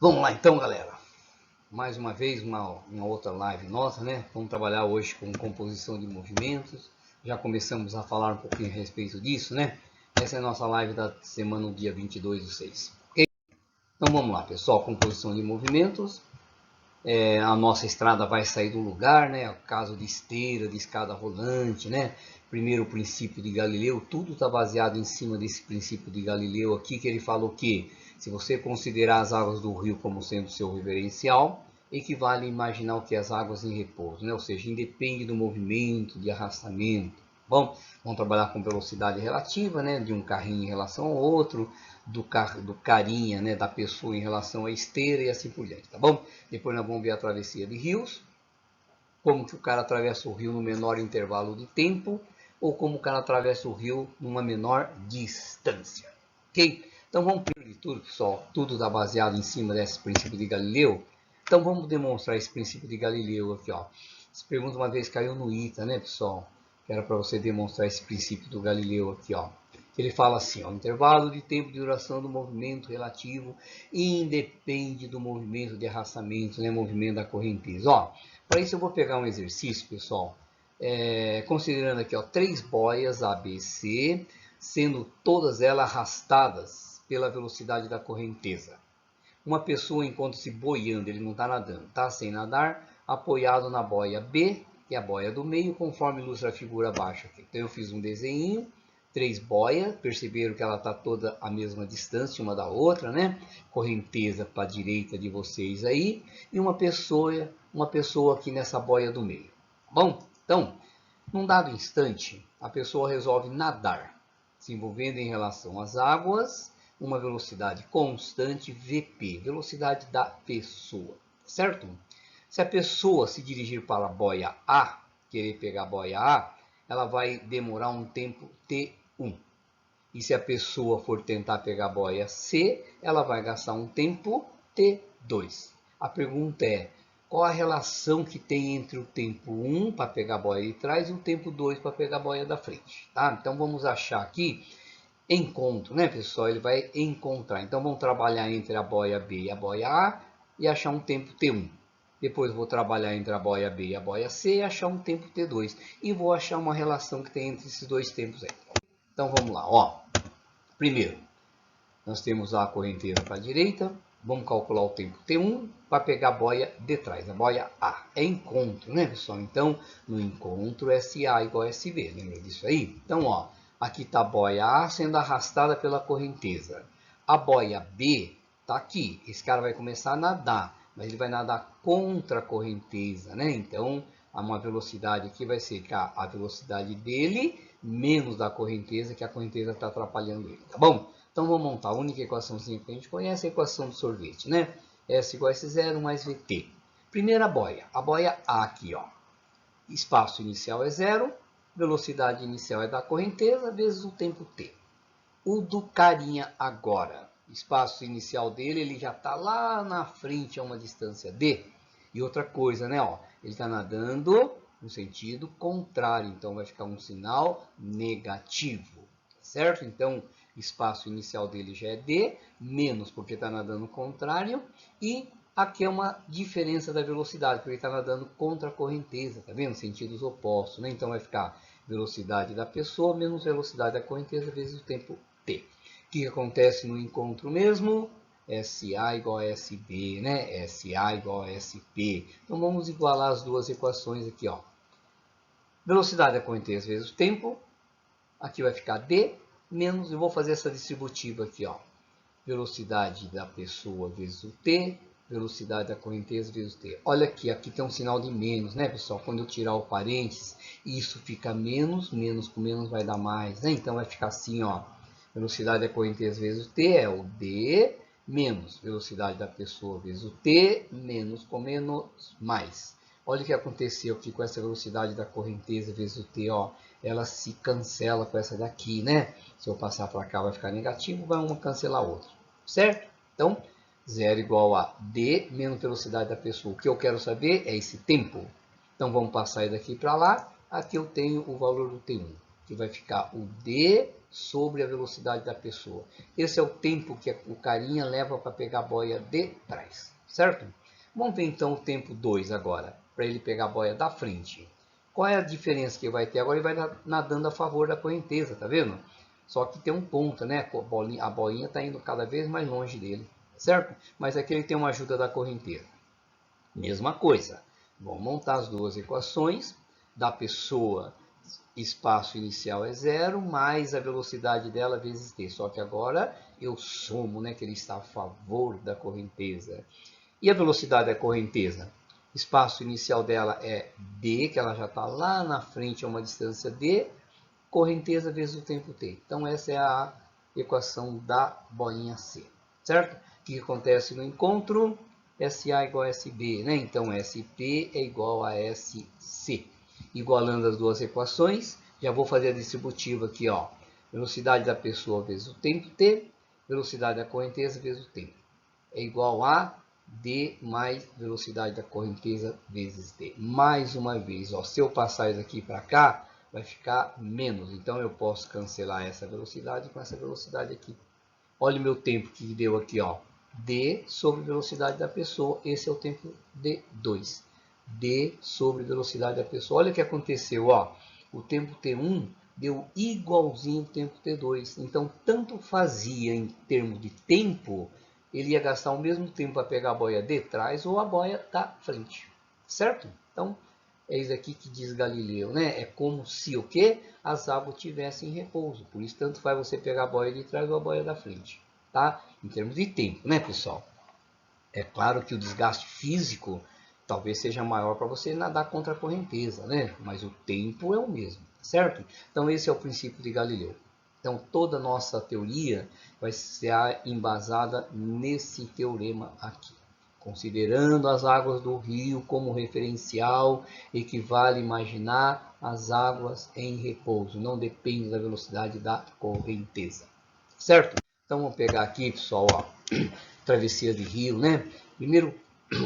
Vamos lá então, galera. Mais uma vez, uma outra live nossa, né? Vamos trabalhar hoje com composição de movimentos. Já começamos a falar um pouquinho a respeito disso, né? Essa é a nossa live da semana, dia 22/6. Ok? Então vamos lá, pessoal. Composição de movimentos. A nossa estrada vai sair do lugar, né? O caso de esteira, de escada rolante, né? Primeiro o princípio de Galileu, tudo está baseado em cima desse princípio de Galileu aqui, que ele falou que se você considerar as águas do rio como sendo seu referencial, equivale a imaginar o que as águas em repouso, né? Ou seja, independe do movimento, de arrastamento. Bom, vamos trabalhar com velocidade relativa, né? De um carrinho em relação ao outro, do carinha, né? Da pessoa em relação à esteira e assim por diante, tá bom? Depois nós vamos ver a travessia de rios, como que o cara atravessa o rio no menor intervalo de tempo, ou como o cara atravessa o rio numa menor distância. Ok? Então vamos primeiro de tudo, pessoal, tudo está baseado em cima desse princípio de Galileu. Então vamos demonstrar esse princípio de Galileu aqui, ó. Essa pergunta uma vez caiu no ITA, né, pessoal? Que era para você demonstrar esse princípio do Galileu aqui, ó. Ele fala assim, ó, o intervalo de tempo de duração do movimento relativo independe do movimento de arrastamento, né, movimento da correnteza. Ó, para isso eu vou pegar um exercício, pessoal, considerando aqui, ó, 3 boias ABC, sendo todas elas arrastadas pela velocidade da correnteza. Uma pessoa encontra-se boiando, ele não está nadando, está sem nadar, apoiado na boia B, que é a boia do meio, conforme ilustra a figura abaixo aqui. Então eu fiz um desenho, 3 boias, perceberam que ela está toda a mesma distância uma da outra, né? Correnteza para a direita de vocês aí, e uma pessoa aqui nessa boia do meio. Bom, então, num dado instante, a pessoa resolve nadar, se envolvendo em relação às águas, uma velocidade constante, VP, velocidade da pessoa, certo? Se a pessoa se dirigir para a boia A, querer pegar a boia A, ela vai demorar um tempo T1. E se a pessoa for tentar pegar a boia C, ela vai gastar um tempo T2. A pergunta é, qual a relação que tem entre o tempo 1 para pegar a boia de trás e o tempo 2 para pegar a boia da frente? Tá? Então vamos achar aqui encontro, né, pessoal? Ele vai encontrar. Então vamos trabalhar entre a boia B e a boia A e achar um tempo T1. Depois vou trabalhar entre a boia B e a boia C e achar um tempo T2. E vou achar uma relação que tem entre esses dois tempos aí. Então vamos lá, ó. Primeiro, nós temos a correnteza para a direita. Vamos calcular o tempo T1 para pegar a boia de trás, a boia A. É encontro, né, pessoal? Então, no encontro, SA igual a SB. Lembra disso aí? Então, ó, aqui está a boia A sendo arrastada pela correnteza. A boia B está aqui. Esse cara vai começar a nadar, mas ele vai nadar contra a correnteza, né? Então, uma velocidade aqui vai ser a velocidade dele menos da correnteza, que a correnteza está atrapalhando ele, tá bom? Então vamos montar a única equaçãozinha que a gente conhece, a equação do sorvete, né? S igual a S0 mais VT. Primeira boia, a boia A aqui, ó. Espaço inicial é 0, velocidade inicial é da correnteza, vezes o tempo T. O do carinha agora, espaço inicial dele, ele já está lá na frente a uma distância D. E outra coisa, né? Ó, ele está nadando no sentido contrário, então vai ficar um sinal negativo, certo? Então, espaço inicial dele já é D, menos porque está nadando contrário, e aqui é uma diferença da velocidade, porque ele está nadando contra a correnteza, tá vendo? Sentidos opostos, né? Então vai ficar velocidade da pessoa menos velocidade da correnteza vezes o tempo T. O que acontece no encontro mesmo? SA igual a SB, né? SA igual a SP. Então vamos igualar as duas equações aqui, ó. Velocidade da correnteza vezes o tempo. Aqui vai ficar D menos, eu vou fazer essa distributiva aqui, ó. Velocidade da pessoa vezes o T, velocidade da correnteza vezes o T. Olha aqui tem um sinal de menos, né, pessoal? Quando eu tirar o parênteses, isso fica menos, menos com menos vai dar mais, né? Então vai ficar assim, ó. Velocidade da correnteza vezes o T é o D menos velocidade da pessoa vezes o T menos com menos mais. Olha o que aconteceu aqui com essa velocidade da correnteza vezes o T, ó. Ela se cancela com essa daqui, né? Se eu passar para cá vai ficar negativo, vai uma cancelar a outra, certo? Então, 0 igual a D menos velocidade da pessoa. O que eu quero saber é esse tempo. Então, vamos passar daqui para lá. Aqui eu tenho o valor do T1, que vai ficar o D sobre a velocidade da pessoa. Esse é o tempo que o carinha leva para pegar a boia de trás, certo? Vamos ver então o tempo 2 agora, para ele pegar a boia da frente. Qual é a diferença que ele vai ter? Agora ele vai nadando a favor da correnteza, tá vendo? Só que tem um ponto, né? A bolinha está indo cada vez mais longe dele, certo? Mas aqui ele tem uma ajuda da correnteza. Mesma coisa. Vamos montar as duas equações. Da pessoa, espaço inicial é 0, mais a velocidade dela vezes t. Só que agora eu somo, né? Que ele está a favor da correnteza. E a velocidade da correnteza? Espaço inicial dela é d, que ela já está lá na frente a uma distância d, correnteza vezes o tempo t. Então essa é a equação da bolinha C, certo? O que acontece no encontro? SA igual a SB, né? Então SP é igual a SC. Igualando as duas equações, já vou fazer a distributiva aqui, ó. Velocidade da pessoa vezes o tempo t, velocidade da correnteza vezes o tempo. É igual a d mais velocidade da correnteza vezes t. Mais uma vez, ó, se eu passar isso aqui para cá, vai ficar menos. Então eu posso cancelar essa velocidade com essa velocidade aqui. Olha o meu tempo que deu aqui, ó. D sobre velocidade da pessoa. Esse é o tempo D2. D sobre velocidade da pessoa. Olha o que aconteceu, ó. O tempo T1 deu igualzinho ao tempo T2. Então, tanto fazia em termos de tempo, ele ia gastar o mesmo tempo para pegar a boia de trás ou a boia da frente. Certo? Então, é isso aqui que diz Galileu, né? É como se o quê? As águas tivessem em repouso. Por isso, tanto faz você pegar a boia de trás ou a boia da frente, tá? Em termos de tempo, né, pessoal? É claro que o desgaste físico talvez seja maior para você nadar contra a correnteza, né? Mas o tempo é o mesmo, certo? Então, esse é o princípio de Galileu. Então, toda a nossa teoria vai ser embasada nesse teorema aqui. Considerando as águas do rio como referencial, equivale imaginar as águas em repouso. Não depende da velocidade da correnteza. Certo? Então vamos pegar aqui, pessoal, ó, travessia de rio, né?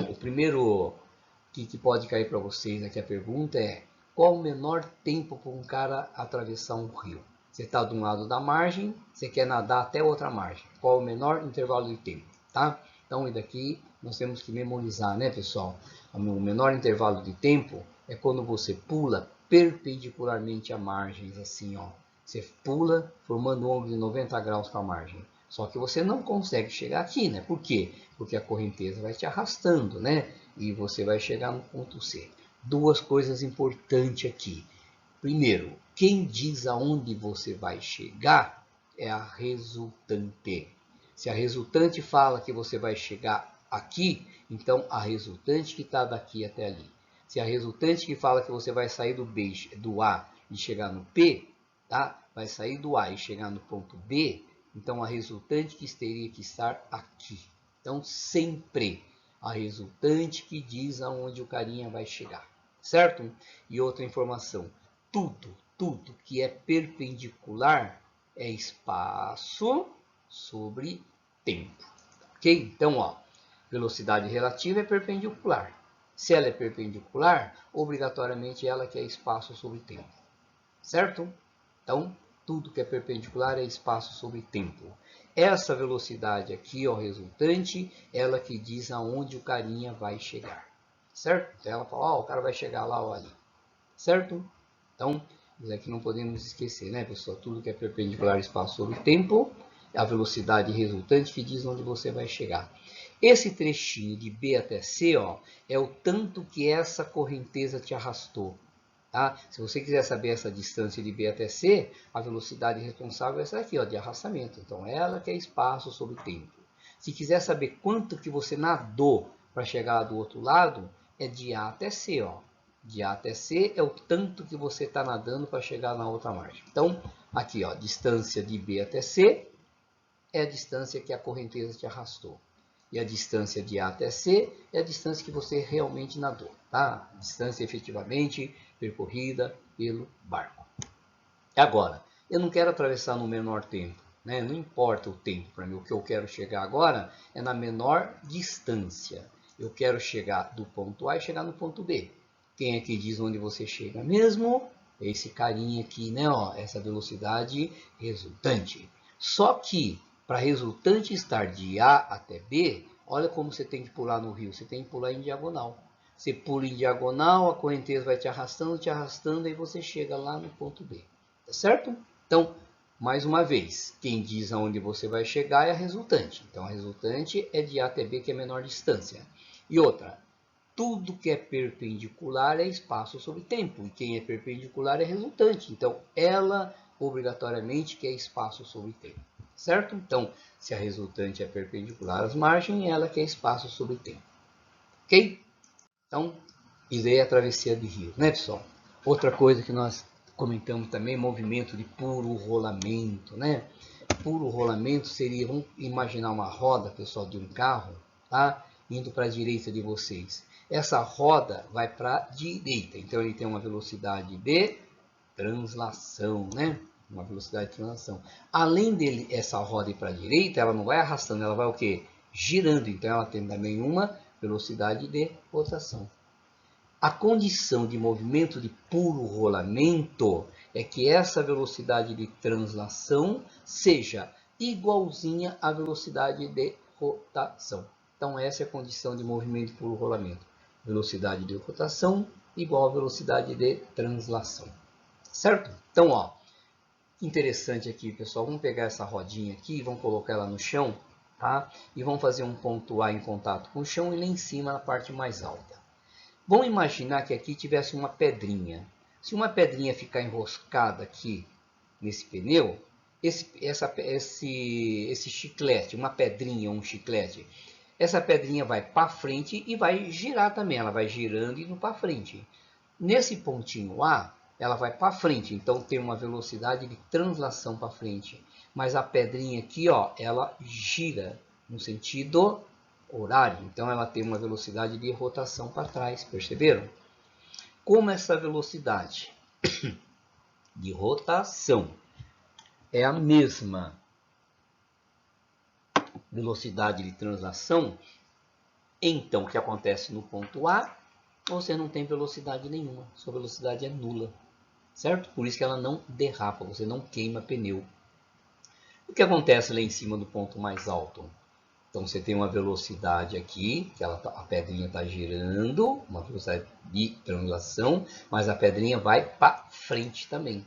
O primeiro que pode cair para vocês aqui a pergunta é: qual o menor tempo para um cara atravessar um rio? Você está de um lado da margem, você quer nadar até outra margem. Qual o menor intervalo de tempo, tá? Então, isso daqui nós temos que memorizar, né, pessoal? O menor intervalo de tempo é quando você pula perpendicularmente à margem, assim, ó. Você pula formando um ângulo de 90 graus com a margem. Só que você não consegue chegar aqui, né? Por quê? Porque a correnteza vai te arrastando, né? E você vai chegar no ponto C. Duas coisas importantes aqui. Primeiro, quem diz aonde você vai chegar é a resultante. Se a resultante fala que você vai chegar aqui, então a resultante que está daqui até ali. Se a resultante que fala que você vai sair do A e chegar no P, tá? Vai sair do A e chegar no ponto B, então a resultante que teria que estar aqui. Então sempre a resultante que diz aonde o carinha vai chegar, certo? E outra informação, tudo que é perpendicular é espaço sobre tempo, ok? Então, ó, velocidade relativa é perpendicular. Se ela é perpendicular, obrigatoriamente ela que é espaço sobre tempo, certo? Então, tudo que é perpendicular é espaço sobre tempo. Essa velocidade aqui, ó, resultante, ela que diz aonde o carinha vai chegar, certo? Então, ela fala, ó, o cara vai chegar lá ou ali, certo? Então, isso aqui não podemos esquecer, né, pessoal? Tudo que é perpendicular espaço sobre tempo, a velocidade resultante que diz onde você vai chegar. Esse trechinho de B até C, ó, é o tanto que essa correnteza te arrastou. Tá? Se você quiser saber essa distância de B até C, a velocidade responsável é essa aqui, ó, de arrastamento. Então, ela que é espaço sobre tempo. Se quiser saber quanto que você nadou para chegar do outro lado, é de A até C, ó. De A até C é o tanto que você está nadando para chegar na outra margem. Então, aqui, ó, distância de B até C é a distância que a correnteza te arrastou. E a distância de A até C é a distância que você realmente nadou, tá? Distância efetivamente percorrida pelo barco. Agora, eu não quero atravessar no menor tempo, né? Não importa o tempo para mim. O que eu quero chegar agora é na menor distância. Eu quero chegar do ponto A e chegar no ponto B. Quem é que diz onde você chega mesmo? esse carinha aqui, né? Ó, essa velocidade resultante. Só que para resultante estar de A até B, olha como você tem que pular no rio. Você tem que pular em diagonal. Você pula em diagonal, a correnteza vai te arrastando, e você chega lá no ponto B. Tá certo? Então, mais uma vez, quem diz aonde você vai chegar é a resultante. Então, a resultante é de A até B, que é a menor distância. E outra, tudo que é perpendicular é espaço sobre tempo. E quem é perpendicular é resultante. Então, ela obrigatoriamente quer espaço sobre tempo. Certo? Então, se a resultante é perpendicular às margens, ela quer espaço sobre tempo. Ok? Então, isso aí é a travessia de rio, né, pessoal? Outra coisa que nós comentamos também, movimento de puro rolamento, né? Puro rolamento seria, vamos imaginar uma roda, pessoal, de um carro, tá? Indo para a direita de vocês. Essa roda vai para a direita, então ele tem uma velocidade de translação, né? Uma velocidade de translação. Além dele, essa roda ir para a direita, ela não vai arrastando, ela vai o quê? Girando, então ela tem também uma velocidade de rotação. A condição de movimento de puro rolamento é que essa velocidade de translação seja igualzinha à velocidade de rotação. Então essa é a condição de movimento de puro rolamento. Velocidade de rotação igual à velocidade de translação. Certo? Então, ó, interessante aqui, pessoal. Vamos pegar essa rodinha aqui, vamos colocar ela no chão, tá? E vamos fazer um ponto A em contato com o chão e lá em cima na parte mais alta. Vamos imaginar que aqui tivesse uma pedrinha. Se uma pedrinha ficar enroscada aqui nesse pneu, esse chiclete, uma pedrinha ou um chiclete, essa pedrinha vai para frente e vai girar também. Ela vai girando e indo para frente. Nesse pontinho A, ela vai para frente, então tem uma velocidade de translação para frente. Mas a pedrinha aqui, ó, ela gira no sentido horário, então ela tem uma velocidade de rotação para trás, perceberam? Como essa velocidade de rotação é a mesma velocidade de translação, então o que acontece no ponto A, você não tem velocidade nenhuma, sua velocidade é nula. Certo? Por isso que ela não derrapa, você não queima pneu. O que acontece lá em cima do ponto mais alto? Então você tem uma velocidade aqui, que a pedrinha está girando, uma velocidade de translação, mas a pedrinha vai para frente também.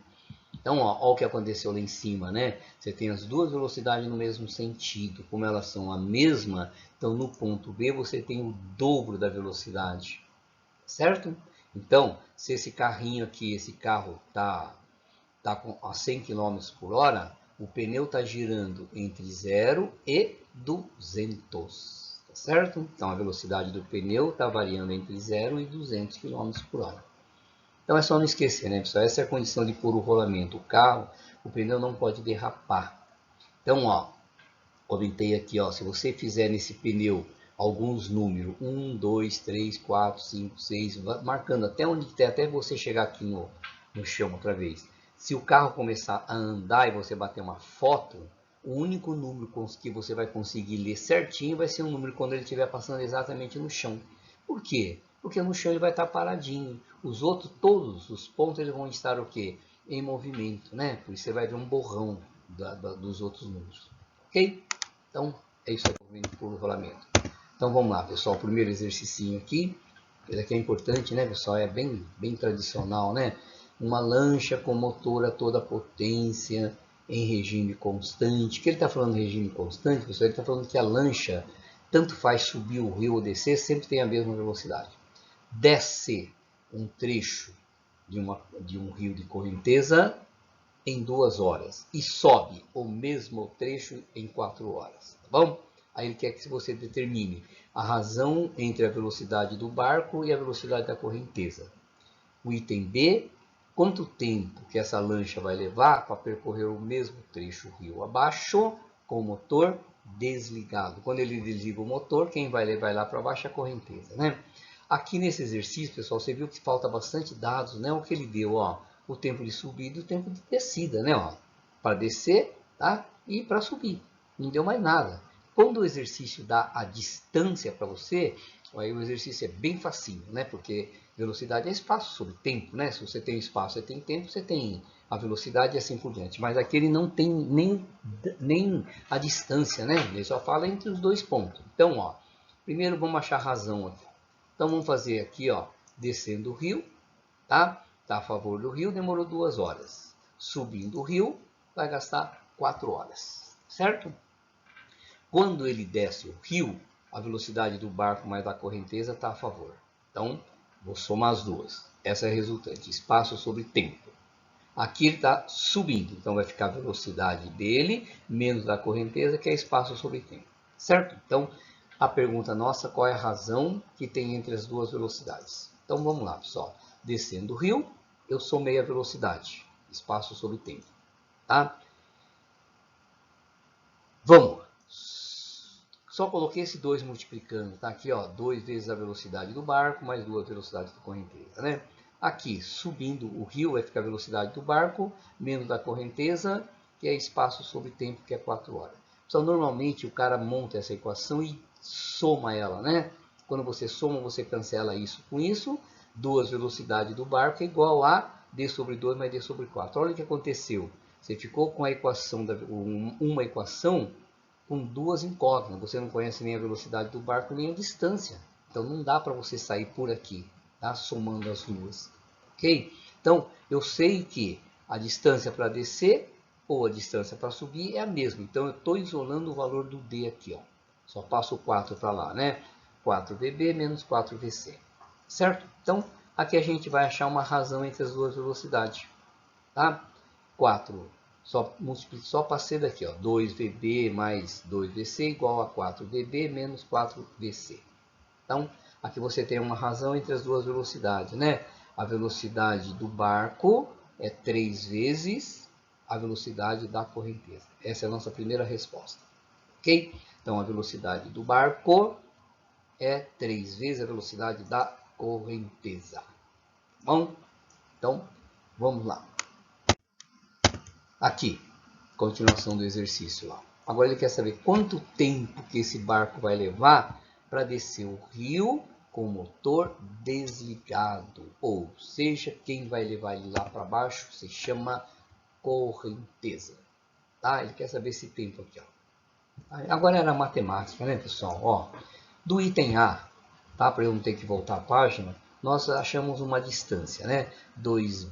Então, ó o que aconteceu lá em cima, né? Você tem as duas velocidades no mesmo sentido, como elas são a mesma, então no ponto B você tem o dobro da velocidade, certo? Então, se esse carrinho aqui, esse carro tá a 100 km por hora, o pneu está girando entre 0 e 200, tá certo? Então, a velocidade do pneu está variando entre 0 e 200 km por hora. Então, é só não esquecer, né, pessoal? Essa é a condição de puro rolamento. O carro, o pneu não pode derrapar. Então, ó, comentei aqui, ó, se você fizer nesse pneu alguns números, 1, 2, 3, 4, 5, 6, marcando até onde tem, até você chegar aqui no chão outra vez. Se o carro começar a andar e você bater uma foto, o único número que você vai conseguir ler certinho vai ser um número quando ele estiver passando exatamente no chão. Por quê? Porque no chão ele vai estar paradinho. Os outros, todos os pontos, eles vão estar o quê? Em movimento, né? Por isso você vai ver um borrão dos outros números. Ok? Então, é isso aí que eu vendo por rolamento. Então, vamos lá, pessoal. O primeiro exercício aqui. Esse aqui é importante, né, pessoal? É bem tradicional, né? Uma lancha com motor a toda potência em regime constante. O que ele está falando em regime constante, pessoal? Ele está falando que a lancha, tanto faz subir o rio ou descer, sempre tem a mesma velocidade. Desce um trecho de um rio de correnteza em 2 horas e sobe o mesmo trecho em 4 horas, tá bom? Aí ele quer que você determine a razão entre a velocidade do barco e a velocidade da correnteza. O item B, quanto tempo que essa lancha vai levar para percorrer o mesmo trecho rio abaixo com o motor desligado. Quando ele desliga o motor, quem vai levar lá para baixo é a correnteza, né? Aqui nesse exercício, pessoal, você viu que falta bastante dados, né? O que ele deu, ó, o tempo de subida e o tempo de descida, né? Ó, para descer, tá? E para subir. Não deu mais nada. Quando o exercício dá a distância para você, aí o exercício é bem facinho, né? Porque Velocidade é espaço sobre tempo, né? Se você tem espaço, você tem tempo, você tem a velocidade e assim por diante. Mas aqui ele não tem nem a distância, né? Ele só fala entre os dois pontos. Então, ó, primeiro vamos achar a razão aqui. Então vamos fazer aqui, ó, descendo o rio, tá? Tá a favor do rio, demorou 2 horas. Subindo o rio, vai gastar 4 horas, certo? Quando ele desce o rio, a velocidade do barco mais da correnteza está a favor. Então, vou somar as duas. Essa é a resultante, espaço sobre tempo. Aqui ele está subindo, então vai ficar a velocidade dele menos da correnteza, que é espaço sobre tempo. Certo? Então, a pergunta nossa, qual é a razão que tem entre as duas velocidades? Então, vamos lá, pessoal. Descendo o rio, eu somei a velocidade, espaço sobre tempo. Tá? Vamos. Só coloquei esse 2 multiplicando, tá aqui, ó, 2 vezes a velocidade do barco, mais 2 velocidades da correnteza, né? Aqui, subindo o rio, vai ficar a velocidade do barco, menos da correnteza, que é espaço sobre tempo, que é 4 horas. Então, normalmente, o cara monta essa equação e soma ela, né? Quando você soma, você cancela isso com isso. 2 velocidades do barco é igual a d sobre 2 mais d sobre 4. Olha o que aconteceu. Você ficou com a equação, uma equação com duas incógnitas. Você não conhece nem a velocidade do barco, nem a distância. Então não dá para você sair por aqui, tá? Somando as duas. Ok? Então eu sei que a distância para descer ou a distância para subir é a mesma. Então eu estou isolando o valor do D aqui. Ó. Só passo o 4 para lá, né? 4dB menos 4vc. Certo? Então aqui a gente vai achar uma razão entre as duas velocidades. Tá? 4 só passei daqui, ó, 2VB mais 2VC igual a 4DB menos 4VC. Então, aqui você tem uma razão entre as duas velocidades, né? A velocidade do barco é 3 vezes a velocidade da correnteza. Essa é a nossa primeira resposta, ok? Então, a velocidade do barco é 3 vezes a velocidade da correnteza. Bom, então, vamos lá. Aqui, continuação do exercício lá. Agora ele quer saber quanto tempo que esse barco vai levar para descer o rio com o motor desligado. Ou seja, quem vai levar ele lá para baixo se chama correnteza. Tá? Ele quer saber esse tempo aqui. Ó. Agora era matemática, né, pessoal? Ó, do item A, tá? Para eu não ter que voltar a página, nós achamos uma distância, né? 2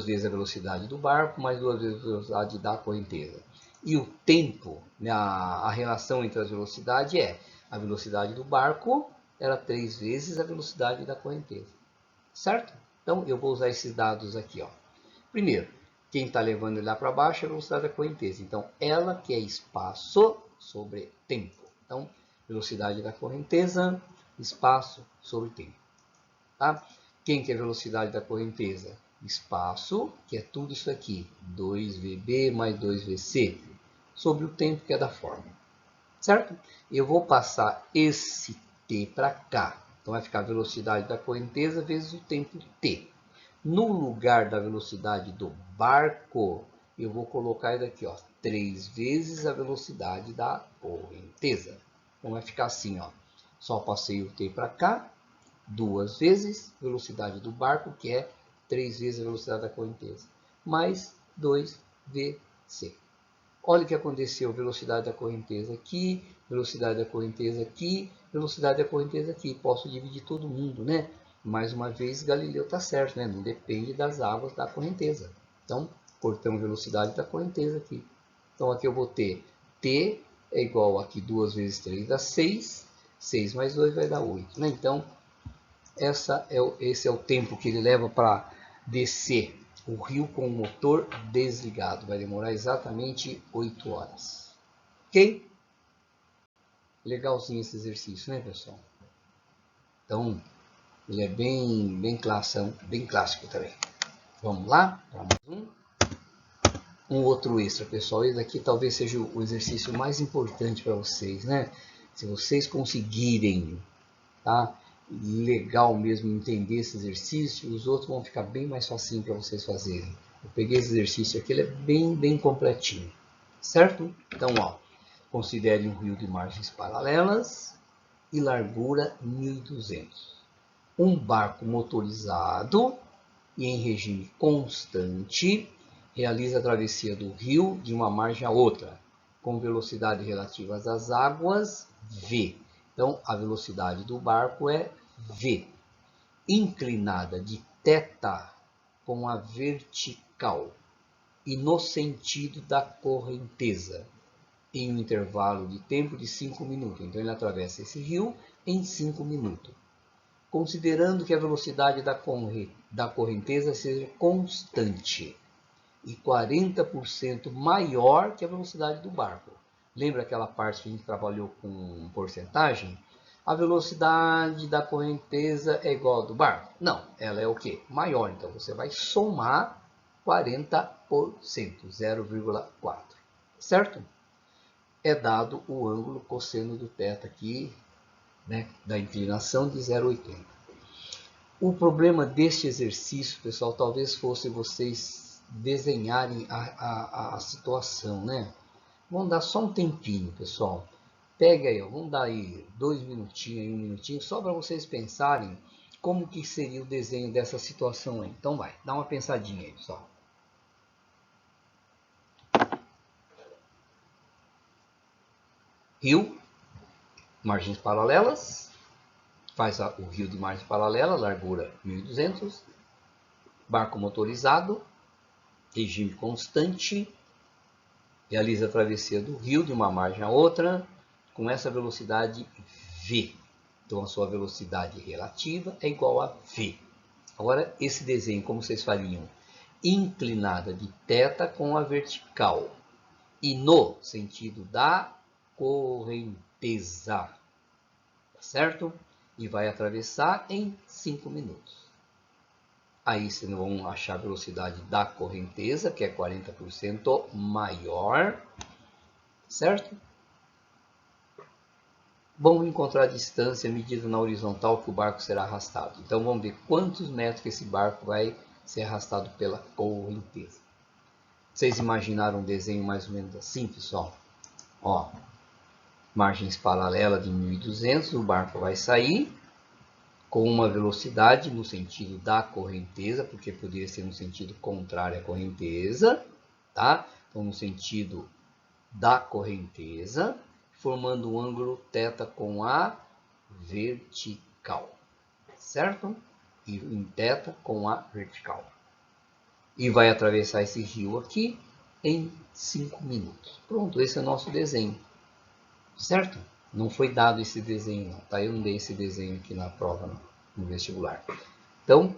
vezes a velocidade do barco, mais 2 vezes a velocidade da correnteza. E o tempo, né, a relação entre as velocidades é a velocidade do barco era 3 vezes a velocidade da correnteza. Certo? Então, eu vou usar esses dados aqui. Ó. Primeiro, quem está levando ele lá para baixo é a velocidade da correnteza. Então, ela que é espaço sobre tempo. Então, velocidade da correnteza, espaço sobre tempo. Tá? Quem que é a velocidade da correnteza? Espaço, que é tudo isso aqui, 2VB mais 2VC, sobre o tempo que é da fórmula. Certo? Eu vou passar esse T para cá. Então vai ficar a velocidade da correnteza vezes o tempo T. No lugar da velocidade do barco, eu vou colocar isso aqui, ó, 3 vezes a velocidade da correnteza. Então vai ficar assim, ó. Só passei o T para cá, 2 vezes a velocidade do barco, que é 3 vezes a velocidade da correnteza, mais 2vc. Olha o que aconteceu, velocidade da correnteza aqui, velocidade da correnteza aqui, velocidade da correnteza aqui. Posso dividir todo mundo, né? Mais uma vez, Galileu está certo, né? Não depende das águas da correnteza. Então, cortamos velocidade da correnteza aqui. Então, aqui eu vou ter T é igual aqui 2 vezes 3 dá 6, 6 mais 2 vai dar 8, né? Então, esse é o tempo que ele leva para descer o rio com o motor desligado. Vai demorar exatamente 8 horas. Ok? Legalzinho esse exercício, né, pessoal? Então, ele é bem clássico também. Vamos lá? Para mais um outro extra, pessoal. Esse aqui talvez seja o exercício mais importante para vocês, né? Se vocês conseguirem, tá? Legal mesmo entender esse exercício, os outros vão ficar bem mais facinho para vocês fazerem. Eu peguei esse exercício aqui, ele é bem completinho, certo? Então, ó, considere um rio de margens paralelas e largura 1.200. Um barco motorizado e em regime constante realiza a travessia do rio de uma margem a outra, com velocidade relativa às águas v. Então, a velocidade do barco é v, inclinada de θ com a vertical e no sentido da correnteza, em um intervalo de tempo de 5 minutos. Então, ele atravessa esse rio em 5 minutos. Considerando que a velocidade da correnteza seja constante e 40% maior que a velocidade do barco. Lembra aquela parte que a gente trabalhou com porcentagem? A velocidade da correnteza é igual ao do barco? Não, ela é o quê? Maior. Então, você vai somar 40%, 0,4. Certo? É dado o ângulo cosseno do θ aqui, né, da inclinação de 0,80. O problema deste exercício, pessoal, talvez fosse vocês desenharem a situação, né? Vamos dar só um tempinho, pessoal. Pega aí, vamos dar aí 2 minutinhos, 1 minutinho, só para vocês pensarem como que seria o desenho dessa situação aí. Então vai, dá uma pensadinha aí, pessoal. Rio, margens paralelas, faz o rio de margem paralela, largura 1.200, barco motorizado, regime constante, realiza a travessia do rio de uma margem a outra com essa velocidade v. Então, a sua velocidade relativa é igual a v. Agora, esse desenho, como vocês fariam? Inclinada de θ com a vertical e no sentido da correnteza, certo? E vai atravessar em 5 minutos. Aí vocês vão achar a velocidade da correnteza, que é 40% maior, certo? Vamos encontrar a distância medida na horizontal que o barco será arrastado. Então vamos ver quantos metros que esse barco vai ser arrastado pela correnteza. Vocês imaginaram um desenho mais ou menos assim, pessoal? Ó, margens paralelas de 1.200, o barco vai sair com uma velocidade no sentido da correnteza, porque poderia ser no sentido contrário à correnteza, tá? Então, no sentido da correnteza, formando um ângulo θ com a vertical, certo? E em θ com a vertical. E vai atravessar esse rio aqui em 5 minutos. Pronto, esse é o nosso desenho, certo? Não foi dado esse desenho, não, tá? Eu não dei esse desenho aqui na prova, não, no vestibular. Então,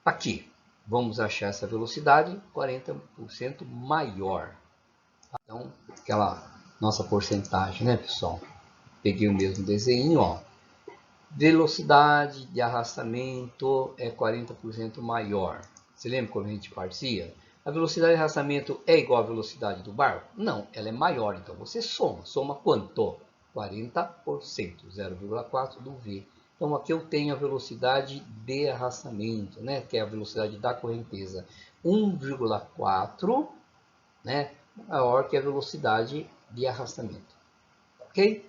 aqui, vamos achar essa velocidade 40% maior. Então, aquela nossa porcentagem, né, pessoal? Peguei o mesmo desenho, ó. Velocidade de arrastamento é 40% maior. Você lembra quando a gente partia? A velocidade de arrastamento é igual à velocidade do barco? Não, ela é maior. Então você soma. Soma quanto? 40%, 0,4 do V. Então aqui eu tenho a velocidade de arrastamento, né? Que é a velocidade da correnteza. 1,4, né? Maior que a velocidade de arrastamento. Ok?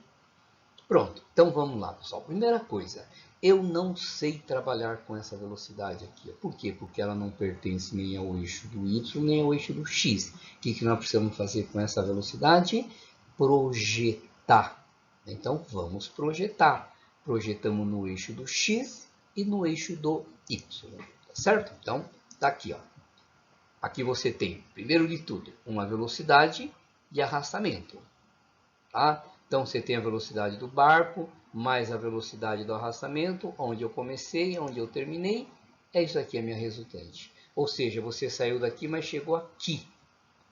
Pronto, então vamos lá, pessoal. Primeira coisa, eu não sei trabalhar com essa velocidade aqui. Por quê? Porque ela não pertence nem ao eixo do Y, nem ao eixo do X. O que nós precisamos fazer com essa velocidade? Projetar. Então, vamos projetar. Projetamos no eixo do X e no eixo do Y. Tá certo? Então, tá aqui, ó. Aqui você tem, primeiro de tudo, uma velocidade de arrastamento. Tá? Então, você tem a velocidade do barco, mais a velocidade do arrastamento, onde eu comecei, onde eu terminei. É isso aqui a minha resultante. Ou seja, você saiu daqui, mas chegou aqui.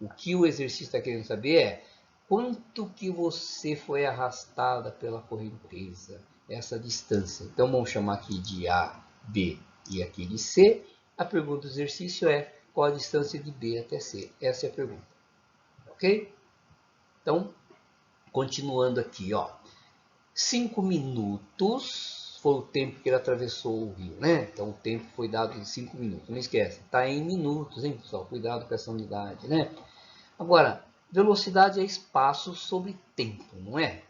O que o exercício está querendo saber é quanto que você foi arrastada pela correnteza, essa distância. Então, vamos chamar aqui de A, B e aqui de C. A pergunta do exercício é qual a distância de B até C? Essa é a pergunta. Ok? Então, continuando aqui, ó. 5 minutos foi o tempo que ele atravessou o rio, né? Então, o tempo foi dado em 5 minutos. Não esquece, está em minutos, hein, pessoal? Cuidado com essa unidade, né? Agora, velocidade é espaço sobre tempo, não é?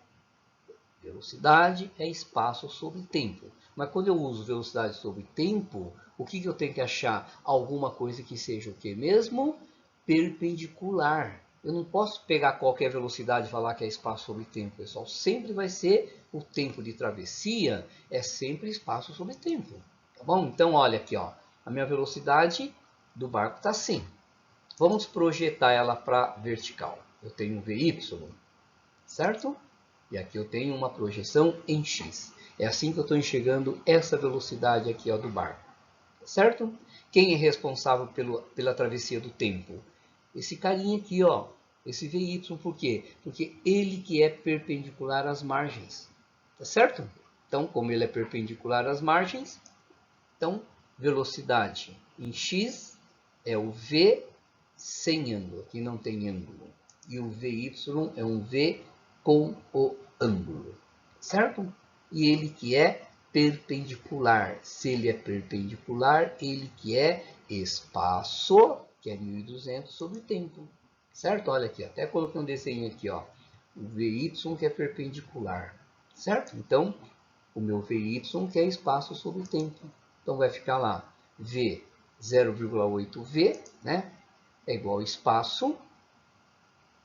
Velocidade é espaço sobre tempo. Mas quando eu uso velocidade sobre tempo, o que eu tenho que achar? Alguma coisa que seja o que mesmo? Perpendicular. Eu não posso pegar qualquer velocidade e falar que é espaço sobre tempo, pessoal. Sempre vai ser o tempo de travessia, é sempre espaço sobre tempo. Tá bom? Então, olha aqui, ó. A minha velocidade do barco está assim. Vamos projetar ela para vertical. Eu tenho um VY, certo? E aqui eu tenho uma projeção em X. É assim que eu estou enxergando essa velocidade aqui, ó, do barco. Certo? Quem é responsável pela travessia do tempo? Esse carinha aqui, ó. Esse VY, por quê? Porque ele que é perpendicular às margens. Tá certo? Então, como ele é perpendicular às margens, então, velocidade em X é o V sem ângulo. Aqui não tem ângulo. E o VY é um V com o ângulo. Certo? E ele que é perpendicular. Se ele é perpendicular, ele que é espaço, que é 1.200 sobre tempo. Certo? Olha aqui, até coloquei um desenho aqui, ó. O VY que é perpendicular. Certo? Então, o meu VY que é espaço sobre tempo. Então, vai ficar lá V 0,8V, né? É igual ao espaço,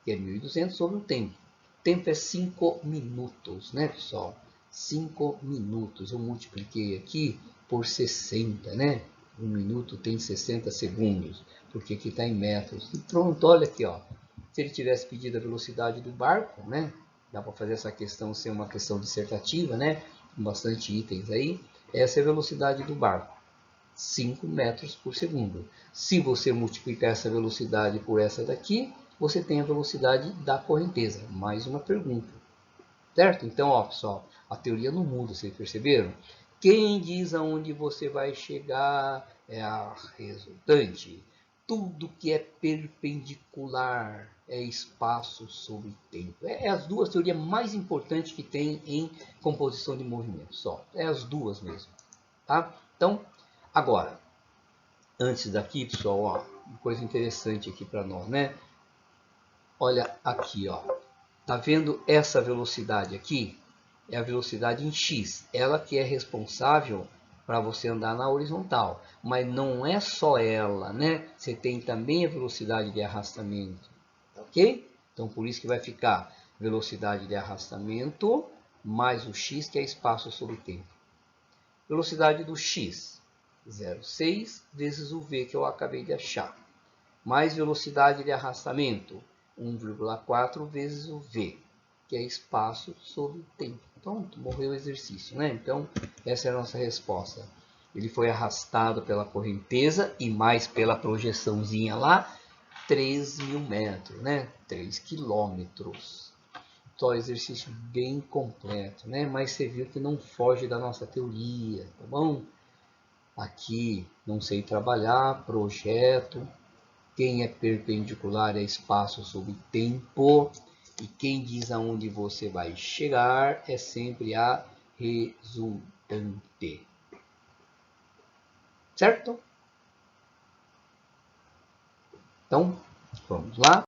que é 1.200 sobre o tempo. O tempo é 5 minutos, né, pessoal? 5 minutos. Eu multipliquei aqui por 60, né? 1 minuto tem 60 segundos, porque aqui está em metros. E pronto, olha aqui, ó. Se ele tivesse pedido a velocidade do barco, né? Dá para fazer essa questão ser uma questão dissertativa, né? Com bastante itens aí. Essa é a velocidade do barco. 5 metros por segundo. Se você multiplicar essa velocidade por essa daqui, você tem a velocidade da correnteza. Mais uma pergunta. Certo? Então, ó, pessoal, a teoria não muda, vocês perceberam? Quem diz aonde você vai chegar é a resultante. Tudo que é perpendicular é espaço sobre tempo. É as duas teorias mais importantes que tem em composição de movimento. Só. É as duas mesmo. Tá? Então, agora, antes daqui, pessoal, ó, uma coisa interessante aqui para nós, né? Olha aqui, ó. Tá vendo essa velocidade aqui? É a velocidade em x. Ela que é responsável para você andar na horizontal. Mas não é só ela, né? Você tem também a velocidade de arrastamento. Ok? Então, por isso que vai ficar velocidade de arrastamento mais o x, que é espaço sobre tempo. Velocidade do x, 0,6 vezes o v que eu acabei de achar. Mais velocidade de arrastamento, 1,4 vezes o v, que é espaço sobre tempo. Pronto, morreu o exercício, né? Então, essa é a nossa resposta. Ele foi arrastado pela correnteza e mais pela projeçãozinha lá, 3.000 metros, né? 3 quilômetros. Só exercício bem completo, né? Mas você viu que não foge da nossa teoria, tá bom? Aqui, não sei trabalhar, projeto. Quem é perpendicular é espaço sobre tempo. E quem diz aonde você vai chegar é sempre a resultante. Certo? Então, vamos lá.